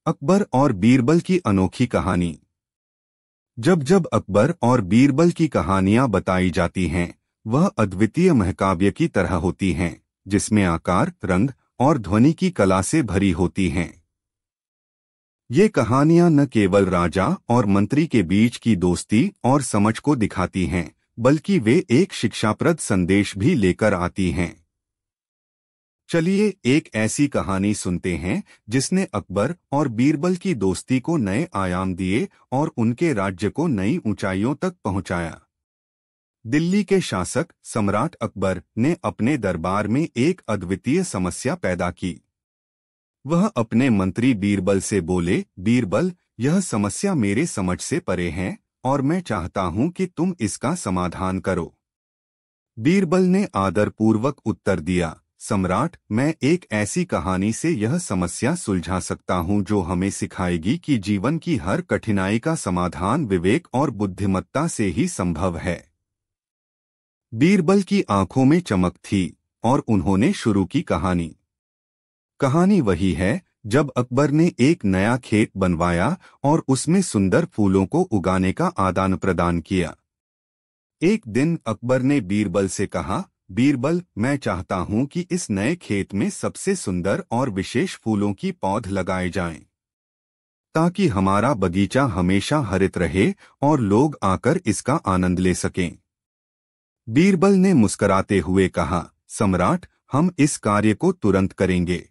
अकबर और बीरबल की अनोखी कहानी। जब जब अकबर और बीरबल की कहानियां बताई जाती हैं, वह अद्वितीय महाकाव्य की तरह होती हैं, जिसमें आकार, रंग और ध्वनि की कला से भरी होती हैं। ये कहानियां न केवल राजा और मंत्री के बीच की दोस्ती और समझ को दिखाती हैं, बल्कि वे एक शिक्षाप्रद संदेश भी लेकर आती हैं। चलिए एक ऐसी कहानी सुनते हैं जिसने अकबर और बीरबल की दोस्ती को नए आयाम दिए और उनके राज्य को नई ऊंचाइयों तक पहुंचाया। दिल्ली के शासक सम्राट अकबर ने अपने दरबार में एक अद्वितीय समस्या पैदा की। वह अपने मंत्री बीरबल से बोले, बीरबल, यह समस्या मेरे समझ से परे है और मैं चाहता हूं कि तुम इसका समाधान करो। बीरबल ने आदरपूर्वक उत्तर दिया, सम्राट, मैं एक ऐसी कहानी से यह समस्या सुलझा सकता हूं जो हमें सिखाएगी कि जीवन की हर कठिनाई का समाधान विवेक और बुद्धिमत्ता से ही संभव है। बीरबल की आंखों में चमक थी और उन्होंने शुरू की कहानी। कहानी वही है जब अकबर ने एक नया खेत बनवाया और उसमें सुंदर फूलों को उगाने का आदान प्रदान किया। एक दिन अकबर ने बीरबल से कहा, बीरबल, मैं चाहता हूं कि इस नए खेत में सबसे सुंदर और विशेष फूलों की पौध लगाए जाएं, ताकि हमारा बगीचा हमेशा हरित रहे और लोग आकर इसका आनंद ले सकें। बीरबल ने मुस्कुराते हुए कहा, सम्राट, हम इस कार्य को तुरंत करेंगे।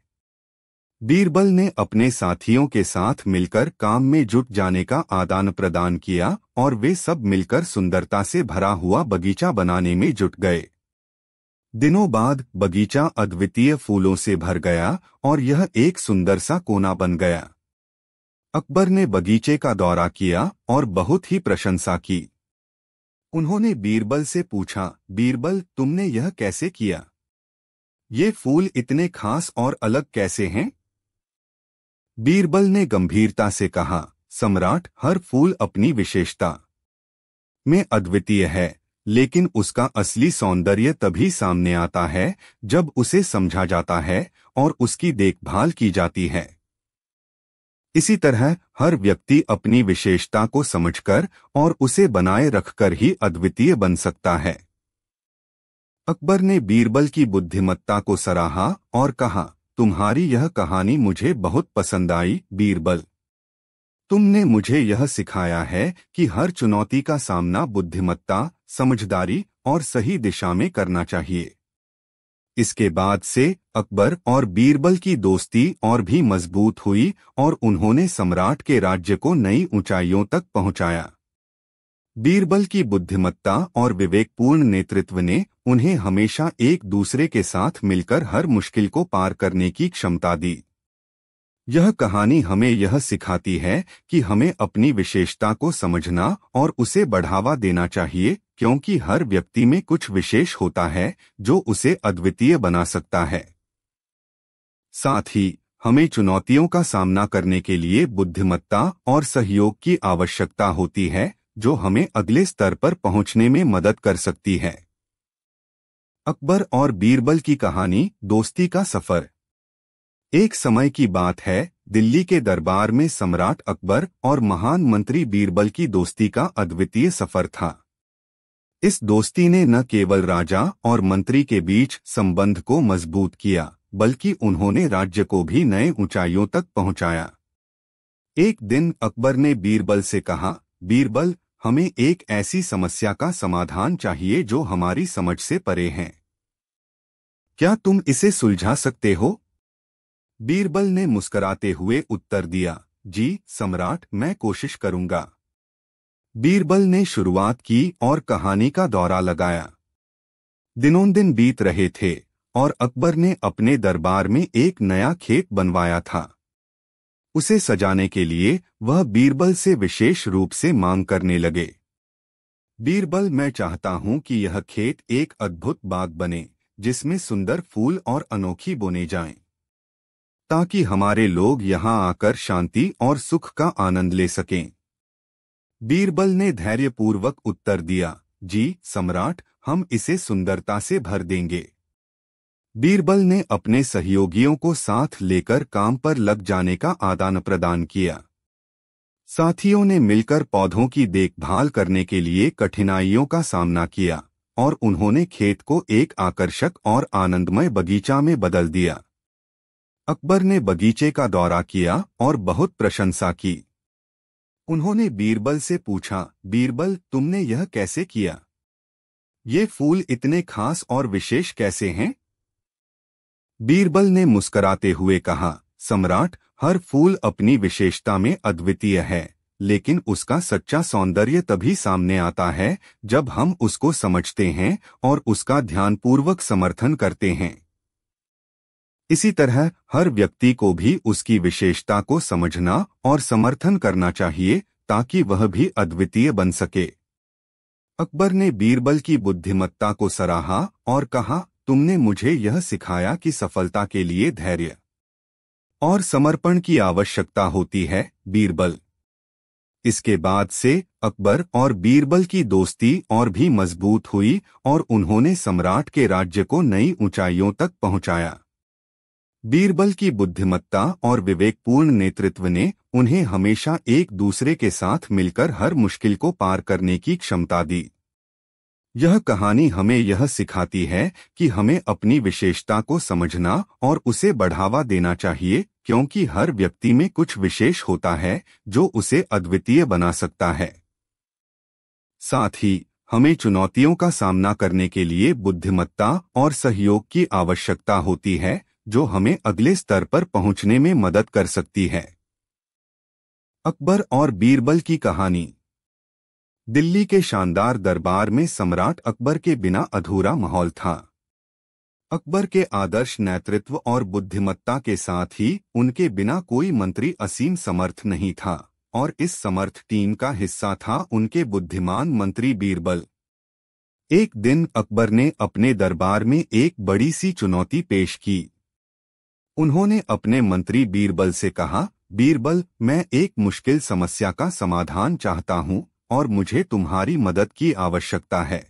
बीरबल ने अपने साथियों के साथ मिलकर काम में जुट जाने का आदान प्रदान किया और वे सब मिलकर सुंदरता से भरा हुआ बगीचा बनाने में जुट गए। दिनों बाद बगीचा अद्वितीय फूलों से भर गया और यह एक सुंदर सा कोना बन गया। अकबर ने बगीचे का दौरा किया और बहुत ही प्रशंसा की। उन्होंने बीरबल से पूछा, बीरबल, तुमने यह कैसे किया? ये फूल इतने खास और अलग कैसे हैं? बीरबल ने गंभीरता से कहा, सम्राट, हर फूल अपनी विशेषता में अद्वितीय है, लेकिन उसका असली सौंदर्य तभी सामने आता है जब उसे समझा जाता है और उसकी देखभाल की जाती है। इसी तरह हर व्यक्ति अपनी विशेषता को समझकर और उसे बनाए रखकर ही अद्वितीय बन सकता है। अकबर ने बीरबल की बुद्धिमत्ता को सराहा और कहा, तुम्हारी यह कहानी मुझे बहुत पसंद आई, बीरबल। तुमने मुझे यह सिखाया है कि हर चुनौती का सामना बुद्धिमत्ता, समझदारी और सही दिशा में करना चाहिए। इसके बाद से अकबर और बीरबल की दोस्ती और भी मजबूत हुई और उन्होंने सम्राट के राज्य को नई ऊंचाइयों तक पहुंचाया। बीरबल की बुद्धिमत्ता और विवेकपूर्ण नेतृत्व ने उन्हें हमेशा एक दूसरे के साथ मिलकर हर मुश्किल को पार करने की क्षमता दी। यह कहानी हमें यह सिखाती है कि हमें अपनी विशेषता को समझना और उसे बढ़ावा देना चाहिए, क्योंकि हर व्यक्ति में कुछ विशेष होता है जो उसे अद्वितीय बना सकता है। साथ ही हमें चुनौतियों का सामना करने के लिए बुद्धिमत्ता और सहयोग की आवश्यकता होती है, जो हमें अगले स्तर पर पहुंचने में मदद कर सकती है। अकबर और बीरबल की कहानी, दोस्ती का सफर। एक समय की बात है, दिल्ली के दरबार में सम्राट अकबर और महान मंत्री बीरबल की दोस्ती का अद्वितीय सफर था। इस दोस्ती ने न केवल राजा और मंत्री के बीच संबंध को मजबूत किया, बल्कि उन्होंने राज्य को भी नए ऊंचाइयों तक पहुंचाया। एक दिन अकबर ने बीरबल से कहा, बीरबल, हमें एक ऐसी समस्या का समाधान चाहिए जो हमारी समझ से परे है। क्या तुम इसे सुलझा सकते हो? बीरबल ने मुस्कुराते हुए उत्तर दिया, जी सम्राट, मैं कोशिश करूंगा। बीरबल ने शुरुआत की और कहानी का दौरा लगाया। दिनों दिन बीत रहे थे और अकबर ने अपने दरबार में एक नया खेत बनवाया था। उसे सजाने के लिए वह बीरबल से विशेष रूप से मांग करने लगे। बीरबल, मैं चाहता हूं कि यह खेत एक अद्भुत बाग बने, जिसमें सुंदर फूल और अनोखी बोने जाएं, ताकि हमारे लोग यहां आकर शांति और सुख का आनंद ले सकें। बीरबल ने धैर्यपूर्वक उत्तर दिया, जी सम्राट, हम इसे सुंदरता से भर देंगे। बीरबल ने अपने सहयोगियों को साथ लेकर काम पर लग जाने का आदान प्रदान किया। साथियों ने मिलकर पौधों की देखभाल करने के लिए कठिनाइयों का सामना किया और उन्होंने खेत को एक आकर्षक और आनंदमय बगीचा में बदल दिया। अकबर ने बगीचे का दौरा किया और बहुत प्रशंसा की। उन्होंने बीरबल से पूछा, बीरबल, तुमने यह कैसे किया? ये फूल इतने खास और विशेष कैसे हैं? बीरबल ने मुस्कराते हुए कहा, सम्राट, हर फूल अपनी विशेषता में अद्वितीय है, लेकिन उसका सच्चा सौंदर्य तभी सामने आता है जब हम उसको समझते हैं और उसका ध्यानपूर्वक समर्थन करते हैं। इसी तरह हर व्यक्ति को भी उसकी विशेषता को समझना और समर्थन करना चाहिए ताकि वह भी अद्वितीय बन सके। अकबर ने बीरबल की बुद्धिमत्ता को सराहा और कहा, तुमने मुझे यह सिखाया कि सफलता के लिए धैर्य और समर्पण की आवश्यकता होती है, बीरबल। इसके बाद से अकबर और बीरबल की दोस्ती और भी मजबूत हुई और उन्होंने सम्राट के राज्य को नई ऊंचाइयों तक पहुंचाया। बीरबल की बुद्धिमत्ता और विवेकपूर्ण नेतृत्व ने उन्हें हमेशा एक दूसरे के साथ मिलकर हर मुश्किल को पार करने की क्षमता दी। यह कहानी हमें यह सिखाती है कि हमें अपनी विशेषता को समझना और उसे बढ़ावा देना चाहिए, क्योंकि हर व्यक्ति में कुछ विशेष होता है जो उसे अद्वितीय बना सकता है। साथ ही हमें चुनौतियों का सामना करने के लिए बुद्धिमत्ता और सहयोग की आवश्यकता होती है, जो हमें अगले स्तर पर पहुंचने में मदद कर सकती है। अकबर और बीरबल की कहानी। दिल्ली के शानदार दरबार में सम्राट अकबर के बिना अधूरा माहौल था। अकबर के आदर्श नेतृत्व और बुद्धिमत्ता के साथ ही उनके बिना कोई मंत्री असीम समर्थ नहीं था, और इस समर्थ टीम का हिस्सा था उनके बुद्धिमान मंत्री बीरबल। एक दिन अकबर ने अपने दरबार में एक बड़ी सी चुनौती पेश की। उन्होंने अपने मंत्री बीरबल से कहा, बीरबल, मैं एक मुश्किल समस्या का समाधान चाहता हूं और मुझे तुम्हारी मदद की आवश्यकता है।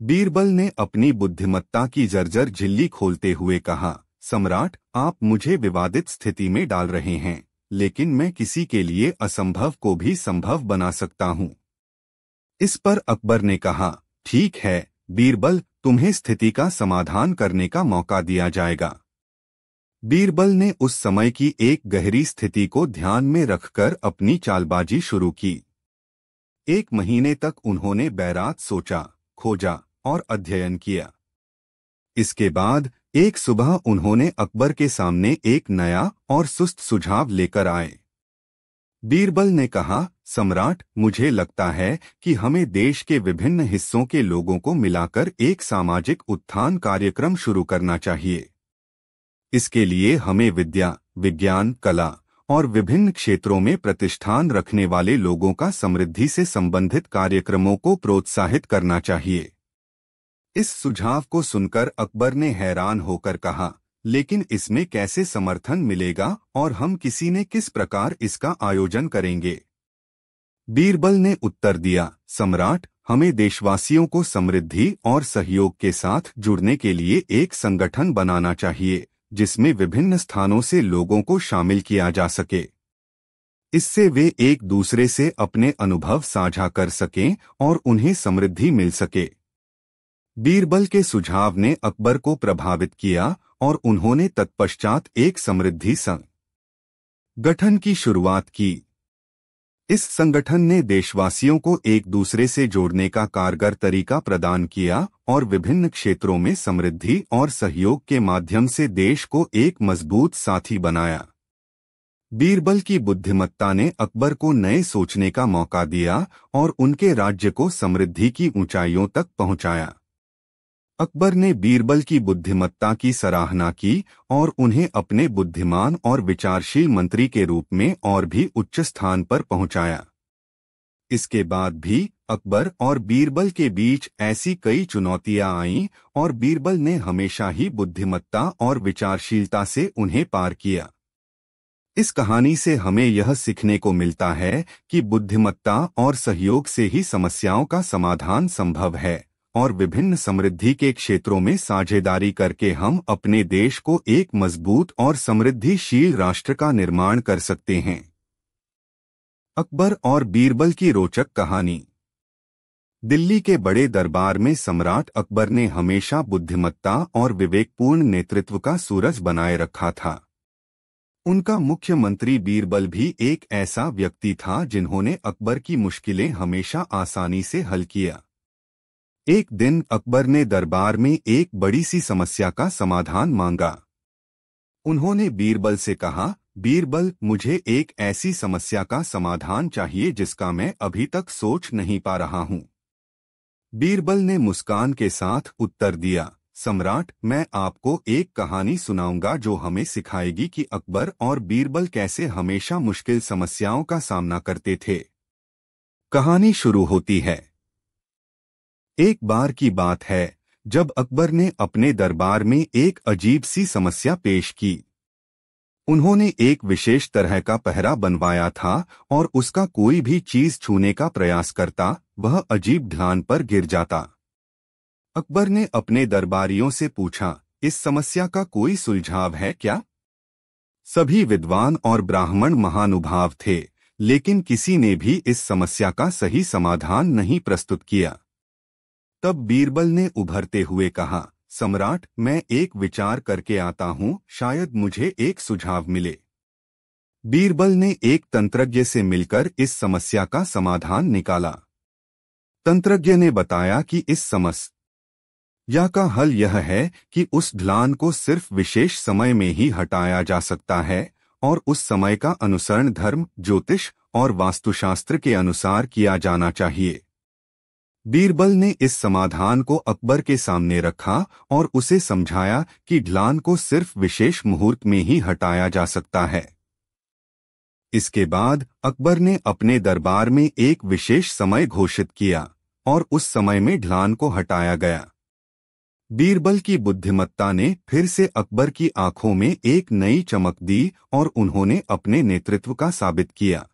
बीरबल ने अपनी बुद्धिमत्ता की जर्जर झिल्ली खोलते हुए कहा, सम्राट, आप मुझे विवादित स्थिति में डाल रहे हैं, लेकिन मैं किसी के लिए असंभव को भी संभव बना सकता हूं। इस पर अकबर ने कहा, ठीक है बीरबल, तुम्हें स्थिति का समाधान करने का मौका दिया जाएगा। बीरबल ने उस समय की एक गहरी स्थिति को ध्यान में रखकर अपनी चालबाजी शुरू की। 1 महीने तक उन्होंने बैरात सोचा, खोजा और अध्ययन किया। इसके बाद एक सुबह उन्होंने अकबर के सामने एक नया और सुस्त सुझाव लेकर आए। बीरबल ने कहा, सम्राट, मुझे लगता है कि हमें देश के विभिन्न हिस्सों के लोगों को मिलाकर एक सामाजिक उत्थान कार्यक्रम शुरू करना चाहिए। इसके लिए हमें विद्या, विज्ञान, कला और विभिन्न क्षेत्रों में प्रतिष्ठान रखने वाले लोगों का समृद्धि से संबंधित कार्यक्रमों को प्रोत्साहित करना चाहिए। इस सुझाव को सुनकर अकबर ने हैरान होकर कहा, लेकिन इसमें कैसे समर्थन मिलेगा और हम किसी ने किस प्रकार इसका आयोजन करेंगे? बीरबल ने उत्तर दिया, सम्राट, हमें देशवासियों को समृद्धि और सहयोग के साथ जुड़ने के लिए एक संगठन बनाना चाहिए, जिसमें विभिन्न स्थानों से लोगों को शामिल किया जा सके। इससे वे एक दूसरे से अपने अनुभव साझा कर सकें और उन्हें समृद्धि मिल सके। बीरबल के सुझाव ने अकबर को प्रभावित किया और उन्होंने तत्पश्चात एक समृद्धि संगठन की शुरुआत की। इस संगठन ने देशवासियों को एक दूसरे से जोड़ने का कारगर तरीका प्रदान किया और विभिन्न क्षेत्रों में समृद्धि और सहयोग के माध्यम से देश को एक मजबूत साथी बनाया। बीरबल की बुद्धिमत्ता ने अकबर को नए सोचने का मौका दिया और उनके राज्य को समृद्धि की ऊंचाइयों तक पहुंचाया। अकबर ने बीरबल की बुद्धिमत्ता की सराहना की और उन्हें अपने बुद्धिमान और विचारशील मंत्री के रूप में और भी उच्च स्थान पर पहुंचाया। इसके बाद भी अकबर और बीरबल के बीच ऐसी कई चुनौतियां आईं और बीरबल ने हमेशा ही बुद्धिमत्ता और विचारशीलता से उन्हें पार किया। इस कहानी से हमें यह सीखने को मिलता है कि बुद्धिमत्ता और सहयोग से ही समस्याओं का समाधान संभव है और विभिन्न समृद्धि के क्षेत्रों में साझेदारी करके हम अपने देश को एक मजबूत और समृद्धिशील राष्ट्र का निर्माण कर सकते हैं। अकबर और बीरबल की रोचक कहानी। दिल्ली के बड़े दरबार में सम्राट अकबर ने हमेशा बुद्धिमत्ता और विवेकपूर्ण नेतृत्व का सूरज बनाए रखा था। उनका मुख्यमंत्री बीरबल भी एक ऐसा व्यक्ति था जिन्होंने अकबर की मुश्किलें हमेशा आसानी से हल किया। एक दिन अकबर ने दरबार में एक बड़ी सी समस्या का समाधान मांगा। उन्होंने बीरबल से कहा, बीरबल, मुझे एक ऐसी समस्या का समाधान चाहिए जिसका मैं अभी तक सोच नहीं पा रहा हूं। बीरबल ने मुस्कान के साथ उत्तर दिया, सम्राट, मैं आपको एक कहानी सुनाऊंगा जो हमें सिखाएगी कि अकबर और बीरबल कैसे हमेशा मुश्किल समस्याओं का सामना करते थे। कहानी शुरू होती है। एक बार की बात है जब अकबर ने अपने दरबार में एक अजीब सी समस्या पेश की। उन्होंने एक विशेष तरह का पहरा बनवाया था और उसका कोई भी चीज छूने का प्रयास करता वह अजीब ढलान पर गिर जाता। अकबर ने अपने दरबारियों से पूछा, इस समस्या का कोई सुलझाव है क्या? सभी विद्वान और ब्राह्मण महानुभाव थे, लेकिन किसी ने भी इस समस्या का सही समाधान नहीं प्रस्तुत किया। तब बीरबल ने उभरते हुए कहा, सम्राट, मैं एक विचार करके आता हूं, शायद मुझे एक सुझाव मिले। बीरबल ने एक तंत्रज्ञ से मिलकर इस समस्या का समाधान निकाला। तंत्रज्ञ ने बताया कि इस समस्या का हल यह है कि उस ढलान को सिर्फ विशेष समय में ही हटाया जा सकता है और उस समय का अनुसरण धर्म, ज्योतिष और वास्तुशास्त्र के अनुसार किया जाना चाहिए। बीरबल ने इस समाधान को अकबर के सामने रखा और उसे समझाया कि ढलान को सिर्फ विशेष मुहूर्त में ही हटाया जा सकता है। इसके बाद अकबर ने अपने दरबार में एक विशेष समय घोषित किया और उस समय में ढलान को हटाया गया। बीरबल की बुद्धिमत्ता ने फिर से अकबर की आंखों में एक नई चमक दी और उन्होंने अपने नेतृत्व का साबित किया।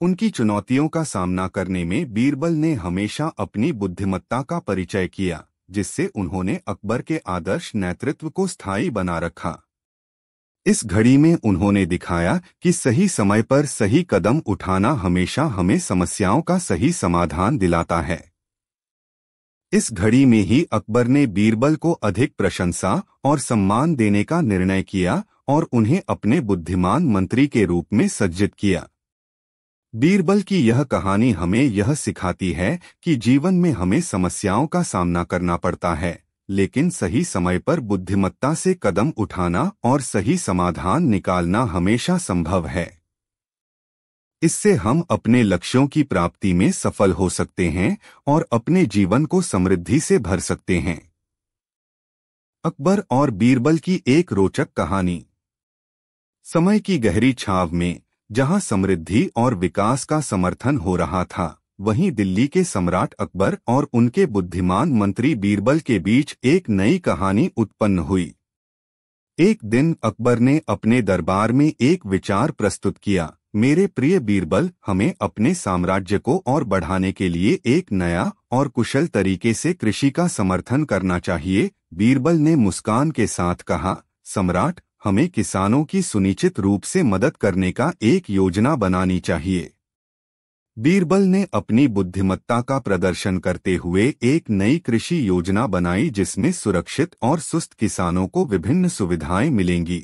उनकी चुनौतियों का सामना करने में बीरबल ने हमेशा अपनी बुद्धिमत्ता का परिचय किया, जिससे उन्होंने अकबर के आदर्श नेतृत्व को स्थायी बना रखा। इस घड़ी में उन्होंने दिखाया कि सही समय पर सही कदम उठाना हमेशा हमें समस्याओं का सही समाधान दिलाता है। इस घड़ी में ही अकबर ने बीरबल को अधिक प्रशंसा और सम्मान देने का निर्णय किया और उन्हें अपने बुद्धिमान मंत्री के रूप में सज्जित किया। बीरबल की यह कहानी हमें यह सिखाती है कि जीवन में हमें समस्याओं का सामना करना पड़ता है, लेकिन सही समय पर बुद्धिमत्ता से कदम उठाना और सही समाधान निकालना हमेशा संभव है। इससे हम अपने लक्ष्यों की प्राप्ति में सफल हो सकते हैं और अपने जीवन को समृद्धि से भर सकते हैं। अकबर और बीरबल की एक रोचक कहानी। समय की गहरी छाव में जहां समृद्धि और विकास का समर्थन हो रहा था, वहीं दिल्ली के सम्राट अकबर और उनके बुद्धिमान मंत्री बीरबल के बीच एक नई कहानी उत्पन्न हुई। एक दिन अकबर ने अपने दरबार में एक विचार प्रस्तुत किया, मेरे प्रिय बीरबल, हमें अपने साम्राज्य को और बढ़ाने के लिए एक नया और कुशल तरीके से कृषि का समर्थन करना चाहिए। बीरबल ने मुस्कान के साथ कहा, सम्राट, हमें किसानों की सुनिश्चित रूप से मदद करने का एक योजना बनानी चाहिए। बीरबल ने अपनी बुद्धिमत्ता का प्रदर्शन करते हुए एक नई कृषि योजना बनाई जिसमें सुरक्षित और सुस्त किसानों को विभिन्न सुविधाएं मिलेंगी।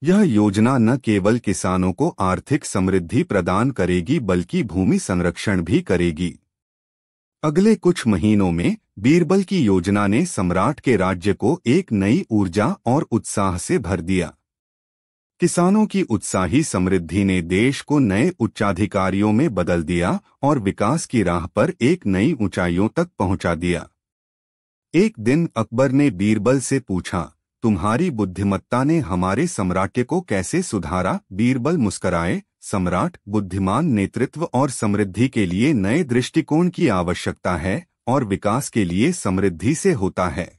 यह योजना न केवल किसानों को आर्थिक समृद्धि प्रदान करेगी बल्कि भूमि संरक्षण भी करेगी। अगले कुछ महीनों में बीरबल की योजना ने सम्राट के राज्य को एक नई ऊर्जा और उत्साह से भर दिया। किसानों की उत्साही समृद्धि ने देश को नए उच्चाधिकारियों में बदल दिया और विकास की राह पर एक नई ऊंचाइयों तक पहुंचा दिया। एक दिन अकबर ने बीरबल से पूछा, तुम्हारी बुद्धिमत्ता ने हमारे साम्राज्य को कैसे सुधारा? बीरबल मुस्कराए, सम्राट, बुद्धिमान नेतृत्व और समृद्धि के लिए नए दृष्टिकोण की आवश्यकता है और विकास के लिए समृद्धि से होता है।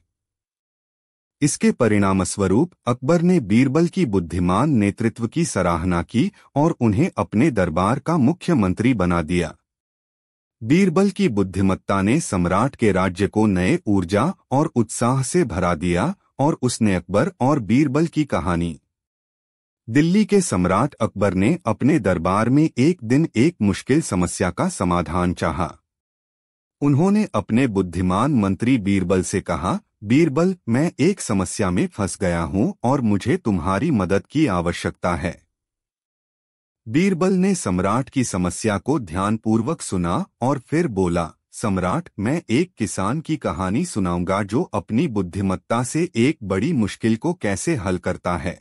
इसके परिणामस्वरूप अकबर ने बीरबल की बुद्धिमान नेतृत्व की सराहना की और उन्हें अपने दरबार का मुख्यमंत्री बना दिया। बीरबल की बुद्धिमत्ता ने सम्राट के राज्य को नए ऊर्जा और उत्साह से भरा दिया और उसने अकबर और बीरबल की कहानी। दिल्ली के सम्राट अकबर ने अपने दरबार में एक दिन एक मुश्किल समस्या का समाधान चाहा। उन्होंने अपने बुद्धिमान मंत्री बीरबल से कहा, बीरबल, मैं एक समस्या में फंस गया हूं और मुझे तुम्हारी मदद की आवश्यकता है। बीरबल ने सम्राट की समस्या को ध्यानपूर्वक सुना और फिर बोला, सम्राट, मैं एक किसान की कहानी सुनाऊंगा जो अपनी बुद्धिमत्ता से एक बड़ी मुश्किल को कैसे हल करता है।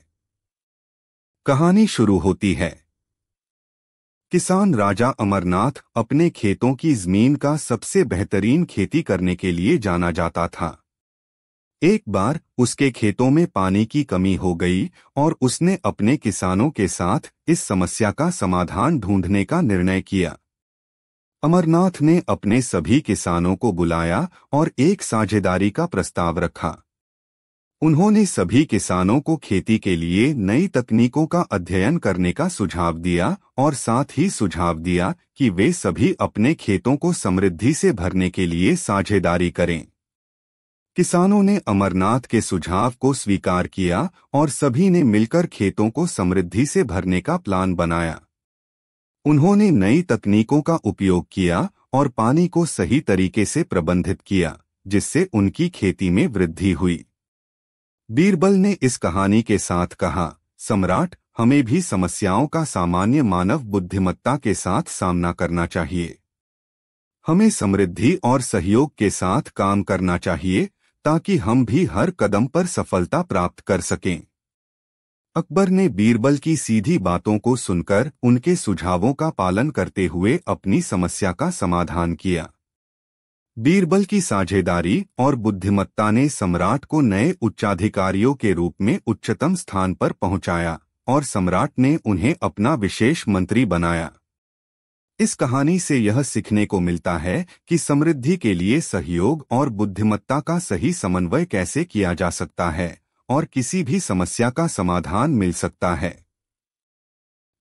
कहानी शुरू होती है। किसान राजा अमरनाथ अपने खेतों की जमीन का सबसे बेहतरीन खेती करने के लिए जाना जाता था। एक बार उसके खेतों में पानी की कमी हो गई और उसने अपने किसानों के साथ इस समस्या का समाधान ढूंढने का निर्णय किया। अमरनाथ ने अपने सभी किसानों को बुलाया और एक साझेदारी का प्रस्ताव रखा। उन्होंने सभी किसानों को खेती के लिए नई तकनीकों का अध्ययन करने का सुझाव दिया और साथ ही सुझाव दिया कि वे सभी अपने खेतों को समृद्धि से भरने के लिए साझेदारी करें। किसानों ने अमरनाथ के सुझाव को स्वीकार किया और सभी ने मिलकर खेतों को समृद्धि से भरने का प्लान बनाया। उन्होंने नई तकनीकों का उपयोग किया और पानी को सही तरीके से प्रबंधित किया, जिससे उनकी खेती में वृद्धि हुई। बीरबल ने इस कहानी के साथ कहा, सम्राट, हमें भी समस्याओं का सामान्य मानव बुद्धिमत्ता के साथ सामना करना चाहिए। हमें समृद्धि और सहयोग के साथ काम करना चाहिए ताकि हम भी हर कदम पर सफलता प्राप्त कर सकें। अकबर ने बीरबल की सीधी बातों को सुनकर उनके सुझावों का पालन करते हुए अपनी समस्या का समाधान किया। बीरबल की साझेदारी और बुद्धिमत्ता ने सम्राट को नए उच्चाधिकारियों के रूप में उच्चतम स्थान पर पहुंचाया और सम्राट ने उन्हें अपना विशेष मंत्री बनाया। इस कहानी से यह सीखने को मिलता है कि समृद्धि के लिए सहयोग और बुद्धिमत्ता का सही समन्वय कैसे किया जा सकता है और किसी भी समस्या का समाधान मिल सकता है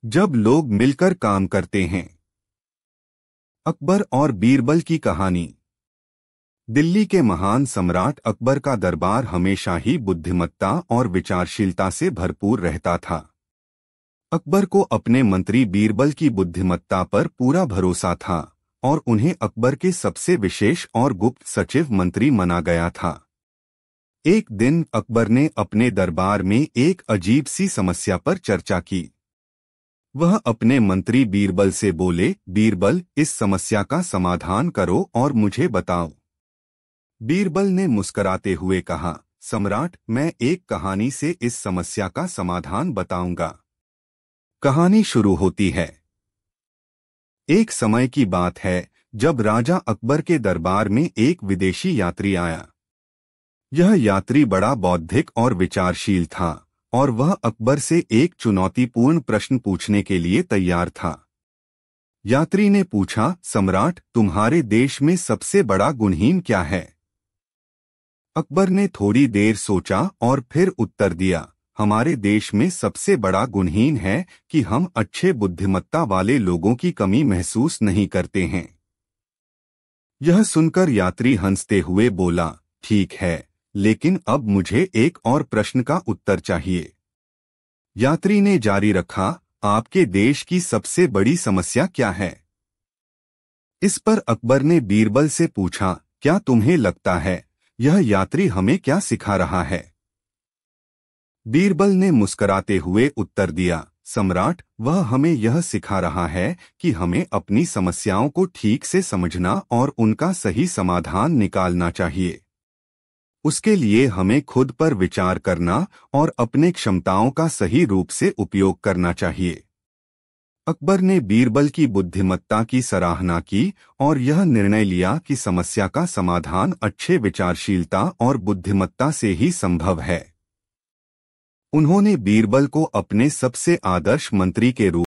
जब लोग मिलकर काम करते हैं। अकबर और बीरबल की कहानी। दिल्ली के महान सम्राट अकबर का दरबार हमेशा ही बुद्धिमत्ता और विचारशीलता से भरपूर रहता था। अकबर को अपने मंत्री बीरबल की बुद्धिमत्ता पर पूरा भरोसा था और उन्हें अकबर के सबसे विशेष और गुप्त सचिव मंत्री माना गया था। एक दिन अकबर ने अपने दरबार में एक अजीब सी समस्या पर चर्चा की। वह अपने मंत्री बीरबल से बोले, बीरबल, इस समस्या का समाधान करो और मुझे बताओ। बीरबल ने मुस्कुराते हुए कहा, सम्राट, मैं एक कहानी से इस समस्या का समाधान बताऊंगा। कहानी शुरू होती है। एक समय की बात है जब राजा अकबर के दरबार में एक विदेशी यात्री आया। यह यात्री बड़ा बौद्धिक और विचारशील था और वह अकबर से एक चुनौतीपूर्ण प्रश्न पूछने के लिए तैयार था। यात्री ने पूछा, सम्राट, तुम्हारे देश में सबसे बड़ा गुणहीन क्या है? अकबर ने थोड़ी देर सोचा और फिर उत्तर दिया, हमारे देश में सबसे बड़ा गुणहीन है कि हम अच्छे बुद्धिमत्ता वाले लोगों की कमी महसूस नहीं करते हैं। यह सुनकर यात्री हंसते हुए बोला, ठीक है, लेकिन अब मुझे एक और प्रश्न का उत्तर चाहिए। यात्री ने जारी रखा, आपके देश की सबसे बड़ी समस्या क्या है? इस पर अकबर ने बीरबल से पूछा, क्या तुम्हें लगता है यह यात्री हमें क्या सिखा रहा है? बीरबल ने मुस्कुराते हुए उत्तर दिया, सम्राट, वह हमें यह सिखा रहा है कि हमें अपनी समस्याओं को ठीक से समझना और उनका सही समाधान निकालना चाहिए। उसके लिए हमें खुद पर विचार करना और अपने क्षमताओं का सही रूप से उपयोग करना चाहिए। अकबर ने बीरबल की बुद्धिमत्ता की सराहना की और यह निर्णय लिया कि समस्या का समाधान अच्छे विचारशीलता और बुद्धिमत्ता से ही संभव है। उन्होंने बीरबल को अपने सबसे आदर्श मंत्री के रूप